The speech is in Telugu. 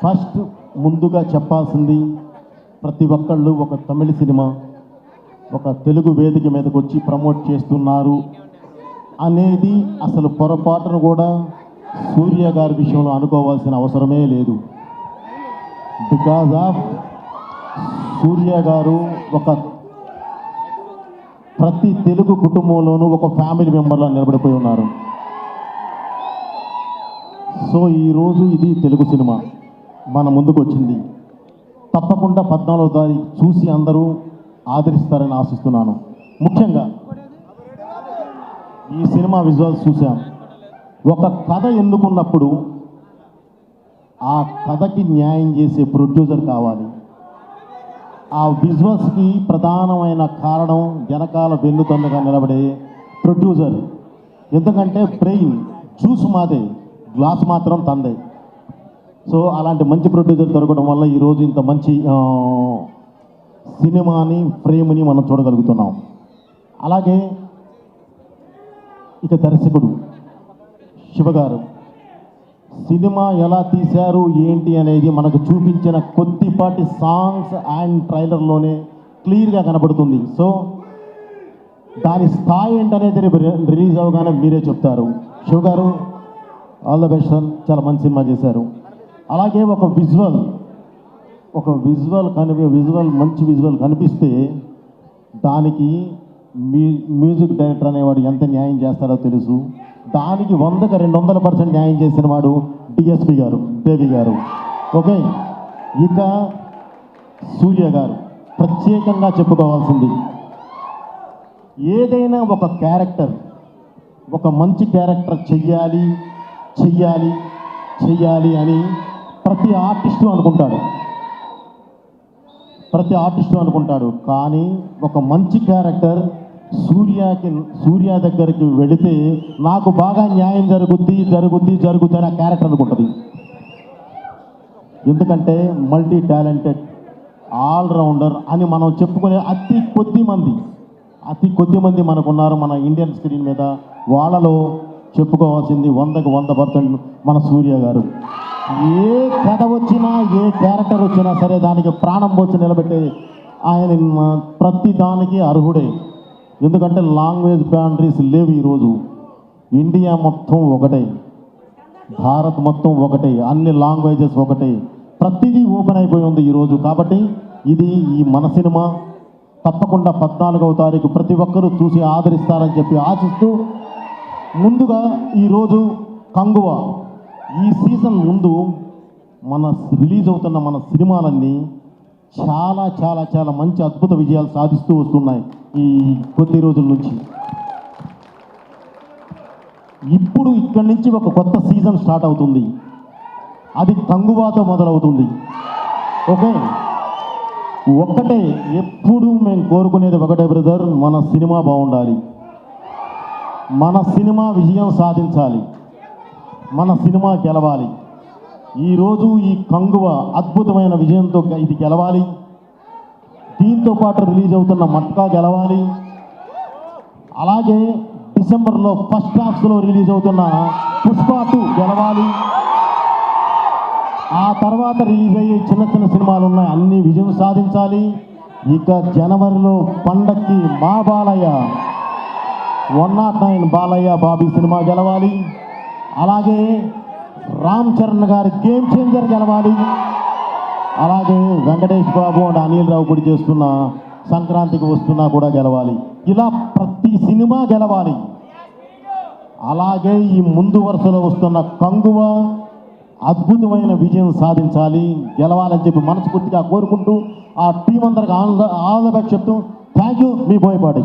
ఫస్ట్ ముందుగా చెప్పాల్సింది, ప్రతి ఒక్కళ్ళు ఒక తమిళ సినిమా ఒక తెలుగు వేదిక మీదకి వచ్చి ప్రమోట్ చేస్తున్నారు అనేది అసలు పొరపాటును కూడా సూర్య గారి విషయంలో అనుకోవాల్సిన అవసరమే లేదు. బికాజ్ ఆఫ్ సూర్య గారు ప్రతి తెలుగు కుటుంబంలోనూ ఒక ఫ్యామిలీ మెంబర్లా నిలబడిపోయి ఉన్నారు. సో ఈరోజు ఇది తెలుగు సినిమా మన ముందుకు వచ్చింది. తప్పకుండా 14వ తారీఖు చూసి అందరూ ఆదరిస్తారని ఆశిస్తున్నాను. ముఖ్యంగా ఈ సినిమా విజువల్స్ చూసాం. ఒక కథ ఎన్నుకున్నప్పుడు ఆ కథకి న్యాయం చేసే ప్రొడ్యూసర్ కావాలి. ఆ విజువల్స్కి ప్రధానమైన కారణం వెనకాల వెన్నుదన్నుగా నిలబడే ప్రొడ్యూసర్. ఎందుకంటే బ్రెయిన్ జ్యూస్ మాదే, గ్లాస్ మాత్రం తందే. సో అలాంటి మంచి ప్రొడ్యూసర్ దొరకడం వల్ల ఈరోజు ఇంత మంచి సినిమాని ఫ్రేమ్ని మనం చూడగలుగుతున్నాం. అలాగే ఇక దర్శకుడు శివగారు సినిమా ఎలా తీశారు ఏంటి అనేది మనకు చూపించిన కొద్దిపాటి సాంగ్స్ అండ్ ట్రైలర్లోనే క్లియర్గా కనబడుతుంది. సో దాని స్థాయి ఏంటనేది రిలీజ్ అవగానే మీరే చెప్తారు. శివగారు ఆల్ ద బెస్ట్ సార్, చాలా మంచి సినిమా చేశారు. అలాగే ఒక విజువల్ మంచి విజువల్ కనిపిస్తే దానికి మ్యూజిక్ డైరెక్టర్ అనేవాడు ఎంత న్యాయం చేస్తాడో తెలుసు. దానికి 100కి 200% న్యాయం చేసిన వాడు డిఎస్పి గారు, దేవి గారు. ఓకే, ఇక సూర్య గారు ప్రత్యేకంగా చెప్పుకోవాల్సింది, ఏదైనా ఒక క్యారెక్టర్, ఒక మంచి క్యారెక్టర్ చెయ్యాలి అని ప్రతి ఆర్టిస్టు అనుకుంటాడు. కానీ ఒక మంచి క్యారెక్టర్ సూర్య దగ్గరికి వెళితే నాకు బాగా న్యాయం జరుగుద్ది అని ఆ క్యారెక్టర్ అనుకుంటుంది. ఎందుకంటే మల్టీ టాలెంటెడ్ ఆల్రౌండర్ అని మనం చెప్పుకునే అతి కొద్ది మంది మనకున్నారు మన ఇండియన్ స్క్రీన్ మీద. వాళ్ళలో చెప్పుకోవాల్సింది 100కి 100% మన సూర్య గారు. ఏ కథ వచ్చినా, ఏ క్యారెక్టర్ వచ్చినా సరే దానికి ప్రాణం పోసి నిలబెట్టే ఆయన ప్రతి దానికి అర్హుడే. ఎందుకంటే లాంగ్వేజ్ బౌండరీస్ లేవు. ఈరోజు ఇండియా మొత్తం ఒకటే, భారత్ మొత్తం ఒకటే, అన్ని లాంగ్వేజెస్ ఒకటే, ప్రతిదీ ఓపెన్ అయిపోయి ఉంది ఈరోజు. కాబట్టి ఇది ఈ మన సినిమా తప్పకుండా 14వ తారీఖు ప్రతి ఒక్కరూ చూసి ఆదరిస్తారని చెప్పి ఆశిస్తూ, ముందుగా ఈరోజు కంగువా ఈ సీజన్ ముందు రిలీజ్ అవుతున్న మన సినిమాలన్నీ చాలా చాలా చాలా మంచి అద్భుత విజయాలు సాధిస్తూ వస్తున్నాయి ఈ కొద్ది రోజుల నుంచి. ఇప్పుడు ఇక్కడి నుంచి ఒక కొత్త సీజన్ స్టార్ట్ అవుతుంది. అది కంగువాతో మొదలవుతుంది. ఓకే, ఎప్పుడు మేము కోరుకునేది ఒకటే బ్రదర్, మన సినిమా బాగుండాలి, మన సినిమా విజయం సాధించాలి, మన సినిమా గెలవాలి. ఈరోజు ఈ కంగువ అద్భుతమైన విజయంతో ఇది గెలవాలి. దీంతో పాటు రిలీజ్ అవుతున్న మట్కా గెలవాలి. అలాగే డిసెంబర్లో ఫస్ట్ హాఫ్లో రిలీజ్ అవుతున్న పుష్ప 2 గెలవాలి. ఆ తర్వాత రిలీజ్ అయ్యే చిన్న సినిమాలు ఉన్నాయి, అన్ని విజయం సాధించాలి. ఇక జనవరిలో పండక్కి మా బాలయ్య 109 బాలయ్య బాబీ సినిమా గెలవాలి. అలాగే రామ్ చరణ్ గారి గేమ్ చేంజర్ గెలవాలి. అలాగే వెంకటేష్ బాబు అండ్ అనిల్ రావిపూడి చేస్తున్న సంక్రాంతికి వస్తున్నా కూడా గెలవాలి. ఇలా ప్రతి సినిమా గెలవాలి. అలాగే ఈ ముందు వరుసలో వస్తున్న కంగువ అద్భుతమైన విజయం సాధించాలి, గెలవాలని చెప్పి మనస్ఫూర్తిగా కోరుకుంటూ ఆ టీం అందరికి ఆల్ ద బెస్ట్ చెప్తూ థ్యాంక్ యూ. మీ బోయపాటి.